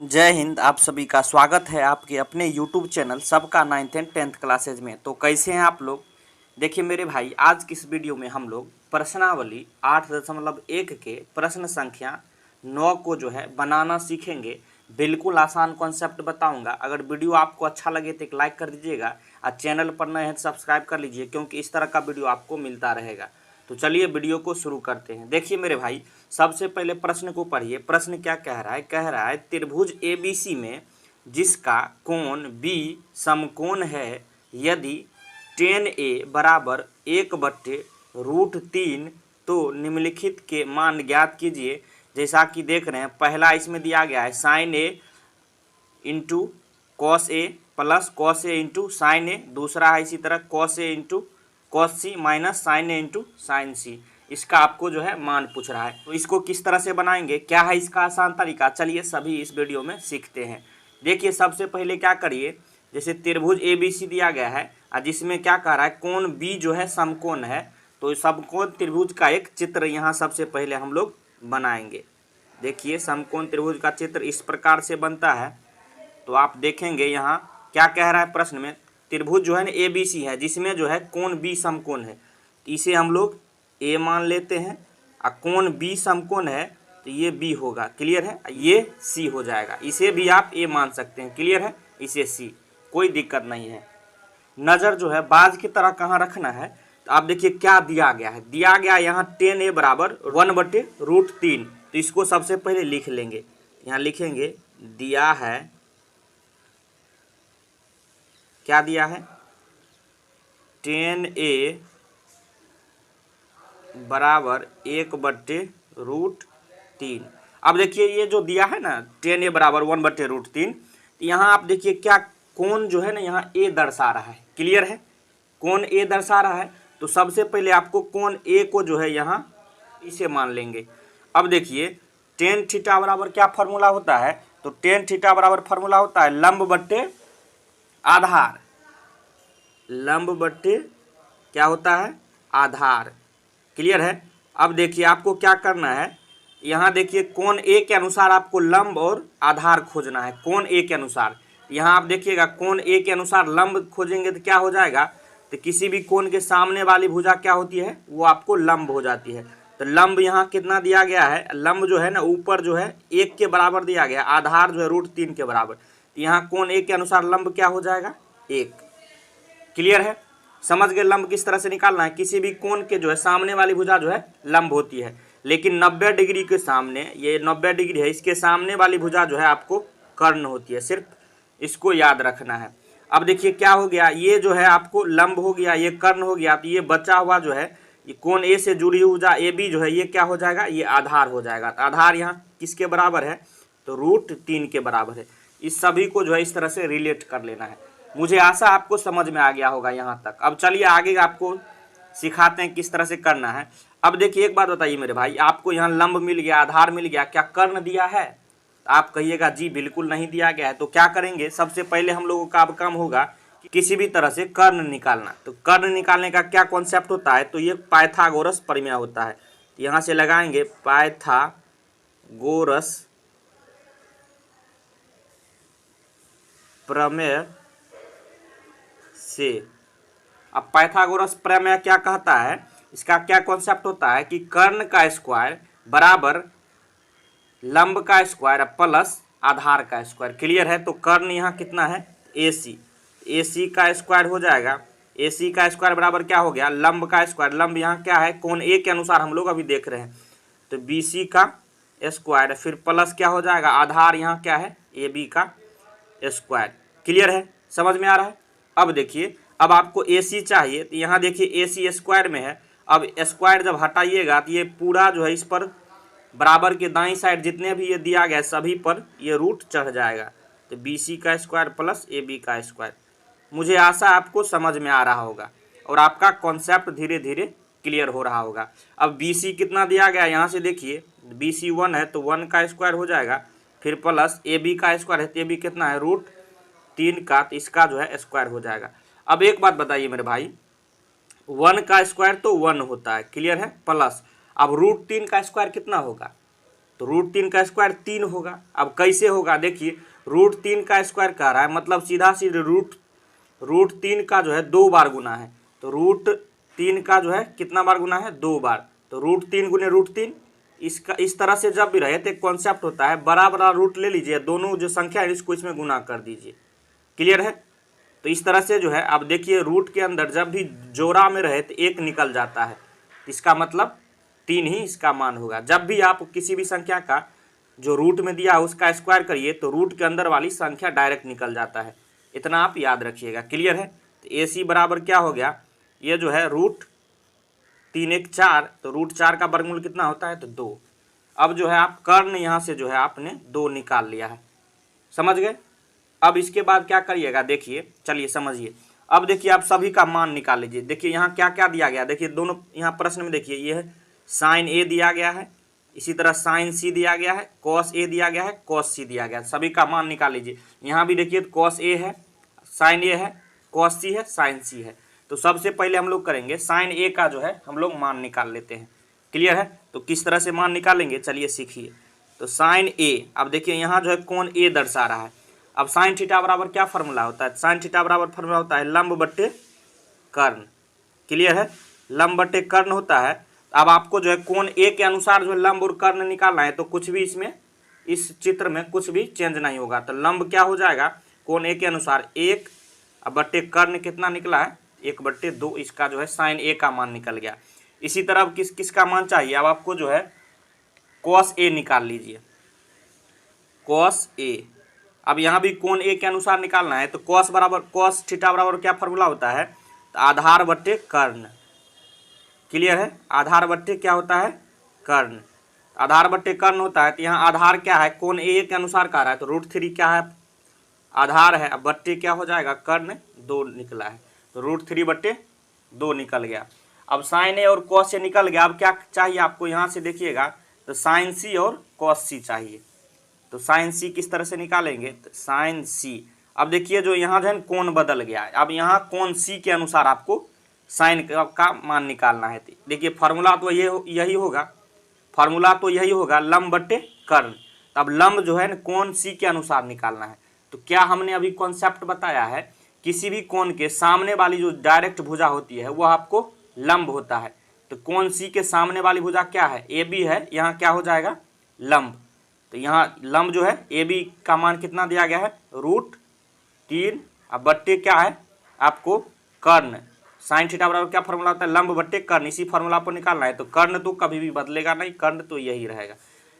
जय हिंद। आप सभी का स्वागत है आपके अपने YouTube चैनल सबका 9th एंड 10th क्लासेज में। तो कैसे हैं आप लोग? देखिए मेरे भाई, आज की इस वीडियो में हम लोग प्रश्नावली 8.1 के प्रश्न संख्या 9 को जो है बनाना सीखेंगे। बिल्कुल आसान कॉन्सेप्ट बताऊंगा। अगर वीडियो आपको अच्छा लगे तो एक लाइक कर दीजिएगा और चैनल पर नए हैं तो सब्सक्राइब कर लीजिए, क्योंकि इस तरह का वीडियो आपको मिलता रहेगा। तो चलिए वीडियो को शुरू करते हैं। देखिए मेरे भाई, सबसे पहले प्रश्न को पढ़िए। प्रश्न क्या कह रहा है? कह रहा है त्रिभुज ABC में जिसका कोण B समकोण है, यदि tan A बराबर 1/√3 तो निम्नलिखित के मान ज्ञात कीजिए। जैसा कि देख रहे हैं, पहला इसमें दिया गया है sin A into cos A plus cos A into sine A। दूसरा है इसी तरह cos A into cos C minus sine A into sine C। इसका आपको जो है मान पूछ रहा है। तो इसको किस तरह से बनाएंगे, क्या है इसका आसान तरीका, चलिए सभी इस वीडियो में सीखते हैं। देखिए सबसे पहले क्या करिए, जैसे त्रिभुज ABC दिया गया है और जिसमें क्या कह रहा है कोण B जो है समकोण है, तो समकोण त्रिभुज का एक चित्र यहाँ सबसे पहले हम लोग बनाएंगे। देखिए समकोण त्रिभुज का चित्र इस प्रकार से बनता है। तो आप देखेंगे यहाँ क्या कह रहा है प्रश्न में, त्रिभुज जो है ना ABC है, जिसमें जो है कोण B समकोण है, इसे हम लोग A मान लेते हैं। और कोण B समकोण है तो ये B होगा, क्लियर है। ये C हो जाएगा, इसे भी आप A मान सकते हैं, क्लियर है, इसे C, कोई दिक्कत नहीं है। नज़र जो है बाज की तरह कहाँ रखना है, तो आप देखिए क्या दिया गया है। दिया गया यहाँ tan A बराबर 1/√3। तो इसको सबसे पहले लिख लेंगे। यहाँ लिखेंगे दिया है, क्या दिया है, tan A बराबर 1/√3। अब देखिए ये जो दिया है ना tan A बराबर 1/√3, यहाँ आप देखिए क्या कोण जो है ना यहाँ A दर्शा रहा है, क्लियर है, कोण A दर्शा रहा है। तो सबसे पहले आपको कोण A को जो है यहाँ इसे मान लेंगे। अब देखिए tan थीटा बराबर क्या फॉर्मूला होता है, तो tan थीटा बराबर फॉर्मूला होता है लंब बट्टे आधार। लंब बट्टे क्या होता है, आधार, क्लियर है। अब देखिए आपको क्या करना है, यहाँ देखिए कोण A के अनुसार आपको लंब और आधार खोजना है। कोण A के अनुसार, यहाँ आप देखिएगा कोण A के अनुसार लंब खोजेंगे तो क्या हो जाएगा, तो किसी भी कोण के सामने वाली भुजा क्या होती है, वो आपको लंब हो जाती है। तो लंब यहाँ कितना दिया गया है, लंब जो है ना ऊपर जो है 1 के बराबर दिया गया, आधार जो है √3 के बराबर। यहाँ कोण A के अनुसार लंब क्या हो जाएगा, 1, क्लियर है। समझ गए लंब किस तरह से निकालना है। किसी भी कोण के जो है सामने वाली भुजा जो है लंब होती है, लेकिन 90 डिग्री के सामने, ये 90 डिग्री है, इसके सामने वाली भुजा जो है आपको कर्ण होती है, सिर्फ इसको याद रखना है। अब देखिए क्या हो गया, ये जो है आपको लंब हो गया, ये कर्ण हो गया, तो ये बचा हुआ जो है ये कोण A से जुड़ी हुई भुजा AB जो है ये क्या हो जाएगा, ये आधार हो जाएगा। तो आधार यहाँ किसके बराबर है, तो √3 के बराबर है। इस सभी को जो है इस तरह से रिलेट कर लेना है। मुझे आशा आपको समझ में आ गया होगा यहाँ तक। अब चलिए आगे आपको सिखाते हैं किस तरह से करना है। अब देखिए एक बात बताइए मेरे भाई, आपको यहाँ लंब मिल गया, आधार मिल गया, क्या कर्ण दिया है? आप कहिएगा जी बिल्कुल नहीं दिया गया है। तो क्या करेंगे, सबसे पहले हम लोगों का अब काम होगा कि किसी भी तरह से कर्ण निकालना। तो कर्ण निकालने का क्या कॉन्सेप्ट होता है, तो ये पाइथागोरस प्रमेय होता है। यहाँ से लगाएंगे पाइथागोरस प्रमेय से। अब पाइथागोरस प्रमेय क्या कहता है, इसका क्या कॉन्सेप्ट होता है कि कर्ण का स्क्वायर बराबर लंब का स्क्वायर प्लस आधार का स्क्वायर, क्लियर है। तो कर्ण यहाँ कितना है, AC, AC का स्क्वायर हो जाएगा। AC का स्क्वायर बराबर क्या हो गया, लंब का स्क्वायर। लंब यहाँ क्या है, कोण A के अनुसार हम लोग अभी देख रहे हैं, तो BC का स्क्वायर, फिर प्लस क्या हो जाएगा, आधार यहाँ क्या है, AB का स्क्वायर, क्लियर है, समझ में आ रहा है। अब देखिए अब आपको AC चाहिए, तो यहाँ देखिए AC स्क्वायर में है। अब स्क्वायर जब हटाइएगा तो ये पूरा जो है इस पर बराबर के दाईं साइड जितने भी ये दिया गया सभी पर ये रूट चढ़ जाएगा। तो BC का स्क्वायर प्लस AB का स्क्वायर। मुझे आशा आपको समझ में आ रहा होगा और आपका कॉन्सेप्ट धीरे धीरे क्लियर हो रहा होगा। अब BC कितना दिया गया, यहाँ से देखिए BC 1 है, तो 1 का स्क्वायर हो जाएगा, फिर प्लस AB का स्क्वायर है, तो AB कितना है, √3 का, तो इसका जो है स्क्वायर हो जाएगा। अब एक बात बताइए मेरे भाई, 1 का स्क्वायर तो 1 होता है, क्लियर है, प्लस अब √3 का स्क्वायर कितना होगा, तो √3 का स्क्वायर 3 होगा। अब कैसे होगा देखिए, √3 का स्क्वायर कह रहा है मतलब सीधा सीधे √3 का जो है 2 बार गुना है, तो √3 का जो है कितना बार गुना है, 2 बार, तो √3 गुने √3। इसका इस तरह से जब भी रहे तो एक कॉन्सेप्ट होता है, बड़ा बड़ा रूट ले लीजिए, दोनों जो संख्या है इसको इसमें गुना कर दीजिए। क्लियर है। तो इस तरह से जो है अब देखिए रूट के अंदर जब भी जोड़ा में रहे तो 1 निकल जाता है, इसका मतलब 3 ही इसका मान होगा। जब भी आप किसी भी संख्या का जो रूट में दिया है उसका स्क्वायर करिए तो रूट के अंदर वाली संख्या डायरेक्ट निकल जाता है, इतना आप याद रखिएगा। क्लियर है। तो AC बराबर क्या हो गया, ये जो है √3 1 4, तो √4 का वर्गमूल कितना होता है, तो 2। अब जो है आप कर्ण यहाँ से जो है आपने 2 निकाल लिया है, समझ गए। अब इसके बाद क्या करिएगा देखिए, चलिए समझिए। अब देखिए आप सभी का मान निकाल लीजिए। देखिए यहाँ क्या क्या दिया गया, देखिए दोनों यहाँ प्रश्न में देखिए, ये है sin A दिया गया है, इसी तरह sin C दिया गया है, cos A दिया गया है, cos C दिया गया है, सभी का मान निकाल लीजिए। यहाँ भी देखिए cos A है, sin A है, cos C है, sin C है। तो सबसे पहले हम लोग करेंगे sin A का जो है हम लोग मान निकाल लेते हैं। क्लियर है। तो किस तरह से मान निकालेंगे चलिए सीखिए। तो sin A, अब देखिए यहाँ जो है कोण A दर्शा रहा है। अब sin थीटा बराबर क्या फार्मूला होता है, sin थीटा बराबर फार्मूला होता है लंब बट्टे कर्ण। क्लियर है, लंब बट्टे कर्ण होता है। अब आपको जो है कोण A के अनुसार जो है लंब और कर्ण निकालना है, तो कुछ भी इसमें इस चित्र में कुछ भी चेंज नहीं होगा। तो लंब क्या हो जाएगा, कोण A के अनुसार 1, अब बट्टे कर्ण कितना निकला है, 1/2, इसका जो है sin A का मान निकल गया। इसी तरह अब किस का मान चाहिए, अब आपको जो है cos A निकाल लीजिए, cos A। अब यहाँ भी कोण A के अनुसार निकालना है, तो cos थीटा बराबर क्या फार्मूला होता है, तो आधार बट्टे कर्ण। क्लियर है, आधार बट्टे क्या होता है, कर्ण, आधार बट्टे कर्ण होता है। तो यहाँ आधार क्या है, कोण A के अनुसार कह रहा है, तो √3 क्या है, आधार है, अब बट्टे क्या हो जाएगा, कर्ण 2 निकला है, तो √3/2 निकल गया। अब sin A और cos A निकल गया। अब क्या चाहिए आपको, यहाँ से देखिएगा तो sin C और cos C चाहिए। तो sin C किस तरह से निकालेंगे, तो sin C, अब देखिए जो यहाँ जो है कोण बदल गया है, अब यहाँ कोण C के अनुसार आपको sin का मान निकालना है। देखिए फार्मूला तो यही होगा, फार्मूला तो यही होगा लंब बट्टे कर्ण। अब लंब जो है कोण C के अनुसार निकालना है। तो क्या हमने अभी कॉन्सेप्ट बताया है, किसी भी कोण के सामने वाली जो डायरेक्ट भुजा होती है वह आपको लंब होता है। तो कोण C के सामने वाली भुजा क्या है, AB है, यहाँ क्या हो जाएगा, लंब। तो यहाँ लंब जो है AB का मान कितना दिया गया है, √3, अब बट्टे क्या है आपको कर्ण। sin थीटा बराबर क्या फार्मूला होता है, लंब बट्टे कर्ण, इसी फार्मूला पर निकालना है। तो कर्ण तो कभी भी बदलेगा नहीं, कर्ण तो यही रहेगा।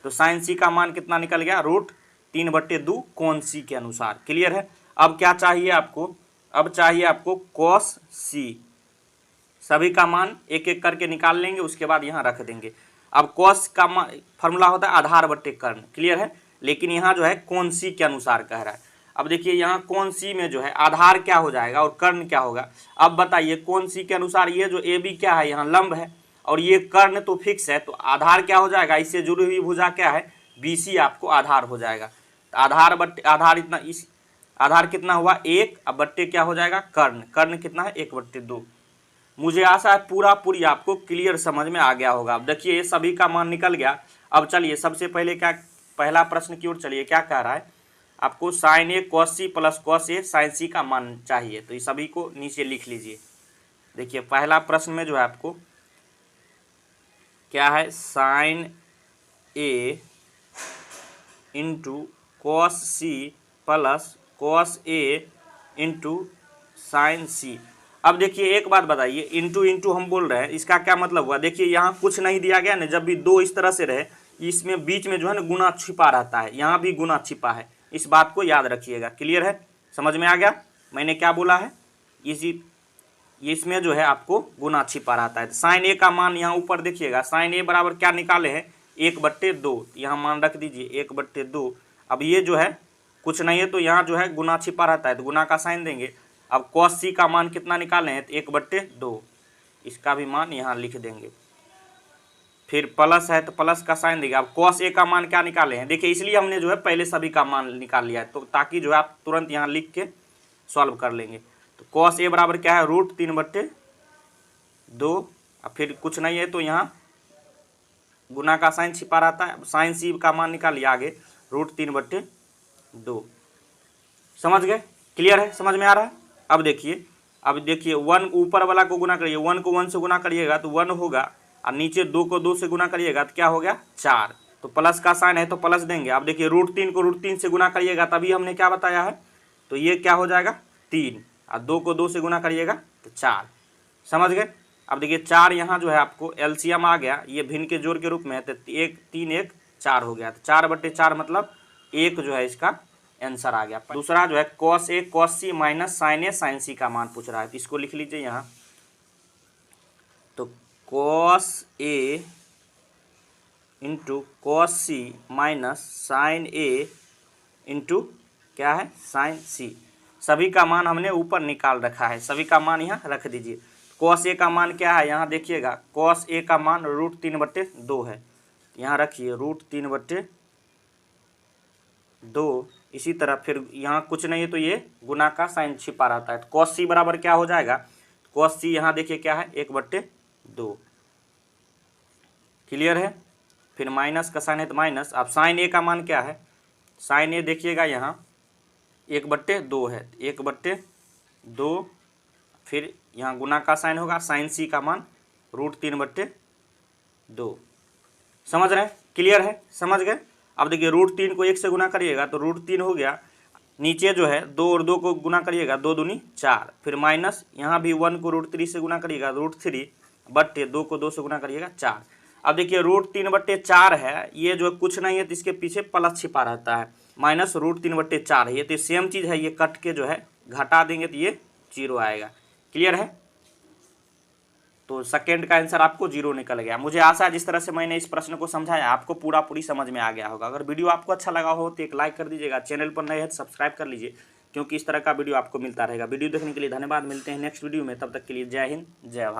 तो sin C का मान कितना निकल गया, √3/2 कोण C के अनुसार। क्लियर है। अब क्या चाहिए आपको, अब चाहिए आपको cos C, सभी का मान एक एक करके निकाल लेंगे, उसके बाद यहाँ रख देंगे। अब cos का फार्मूला होता है आधार बट्टे कर्ण। क्लियर है, लेकिन यहाँ जो है कोण C के अनुसार कह रहा है। अब देखिए यहाँ कोण C में जो है आधार क्या हो जाएगा और कर्ण क्या होगा। अब बताइए कोण C के अनुसार ये जो AB क्या है, यहाँ लंब है, और ये कर्ण तो फिक्स है, तो आधार क्या हो जाएगा, इससे जुड़ी हुई भुजा क्या है, BC आपको आधार हो जाएगा। तो आधार बट्टे आधार इतना, इस आधार कितना हुआ 1, अब बट्टे क्या हो जाएगा कर्ण, कर्ण कितना है 1/2। मुझे आशा है पूरी आपको क्लियर समझ में आ गया होगा। अब देखिए ये सभी का मान निकल गया। अब चलिए सबसे पहले क्या, पहला प्रश्न की ओर चलिए, क्या कह रहा है आपको, sin A cos C plus cos A sin C का मान चाहिए। तो ये सभी को नीचे लिख लीजिए। देखिए पहला प्रश्न में जो है आपको क्या है, sin A into cos C plus cos A into sin C। अब देखिए एक बात बताइए, इंटू हम बोल रहे हैं, इसका क्या मतलब हुआ। देखिए यहाँ कुछ नहीं दिया गया ना, जब भी 2 इस तरह से रहे, इसमें बीच में जो है ना गुना छिपा रहता है, यहाँ भी गुना छिपा है, इस बात को याद रखिएगा। क्लियर है, समझ में आ गया मैंने क्या बोला है, इसमें जो है आपको गुना छिपा रहता है। तो sin A का मान यहाँ ऊपर देखिएगा, sin A बराबर क्या निकाले हैं 1/2, यहाँ मान रख दीजिए 1/2। अब ये जो है कुछ नहीं है, तो यहाँ जो है गुना छिपा रहता है, तो गुना का साइन देंगे। अब cos C का मान कितना निकाले हैं, तो 1/2, इसका भी मान यहाँ लिख देंगे। फिर प्लस है तो प्लस का साइन देंगे। अब cos A का मान क्या निकाले हैं, देखिए इसलिए हमने जो है पहले सभी का मान निकाल लिया है, तो ताकि जो है आप तुरंत यहाँ लिख के सॉल्व कर लेंगे। तो cos A बराबर क्या है, √3/2, अब फिर कुछ नहीं है तो यहाँ गुना का साइन छिपा रहता है। साइन सी का मान निकालिए आगे, √3/2। समझ गए? क्लियर है? समझ में आ रहा है? अब देखिए 1 ऊपर वाला को गुना करिए, 1 को 1 से गुना करिएगा तो 1 होगा, और नीचे 2 को 2 से गुना करिएगा तो क्या हो गया 4। तो प्लस का साइन है तो प्लस देंगे। अब देखिए √3 को √3 से गुना करिएगा, तभी हमने क्या बताया है, तो ये क्या हो जाएगा 3, और 2 को 2 से गुना करिएगा तो 4। समझ गए? अब देखिए 4 यहाँ जो है आपको एलसीएम आ गया, ये भिन्न के जोड़ के रूप में है, तो 3 1 4 हो गया, तो 4/4 मतलब 1 जो है इसका आंसर आ गया। दूसरा जो है cos A cos C minus sin A sin C का मान पूछ रहा है, तो इसको लिख लीजिए यहाँ। तो cos A into cos C minus sin A into क्या है sin C, सभी का मान हमने ऊपर निकाल रखा है, सभी का मान यहाँ रख दीजिए। cos A का मान क्या है, यहाँ देखिएगा cos A का मान √3/2 है, यहाँ रखिए √3/2। इसी तरह फिर यहाँ कुछ नहीं है तो ये गुना का साइन छिपा रहता है, तो cos C बराबर क्या हो जाएगा, cos C यहाँ देखिए क्या है 1/2। क्लियर है? फिर माइनस का साइन है तो माइनस। अब साइन A का मान क्या है, साइन A देखिएगा यहाँ 1/2 है, 1/2, फिर यहाँ गुना का साइन होगा, साइन C का मान √3/2। समझ रहे हैं? क्लियर है? समझ गए? अब देखिए √3 को 1 से गुना करिएगा तो √3 हो गया, नीचे जो है 2 और 2 को गुना करिएगा, 2 दूनी 4, फिर माइनस यहाँ भी 1 को √3 से गुना करिएगा, √3/2 को 2 से गुना करिएगा 4। अब देखिए √3/4 है, ये जो कुछ नहीं है तो इसके पीछे प्लस छिपा रहता है, माइनस √3/4 है, ये तो सेम चीज़ है, ये कट के जो है घटा देंगे तो ये 0 आएगा। क्लियर है? तो सेकेंड का आंसर आपको 0 निकल गया। मुझे आशा है जिस तरह से मैंने इस प्रश्न को समझाया आपको पूरी समझ में आ गया होगा। अगर वीडियो आपको अच्छा लगा हो तो एक लाइक कर दीजिएगा, चैनल पर नए हैं तो सब्सक्राइब कर लीजिए, क्योंकि इस तरह का वीडियो आपको मिलता रहेगा। वीडियो देखने के लिए धन्यवाद, मिलते हैं नेक्स्ट वीडियो में, तब तक के लिए जय हिंद जय भारत।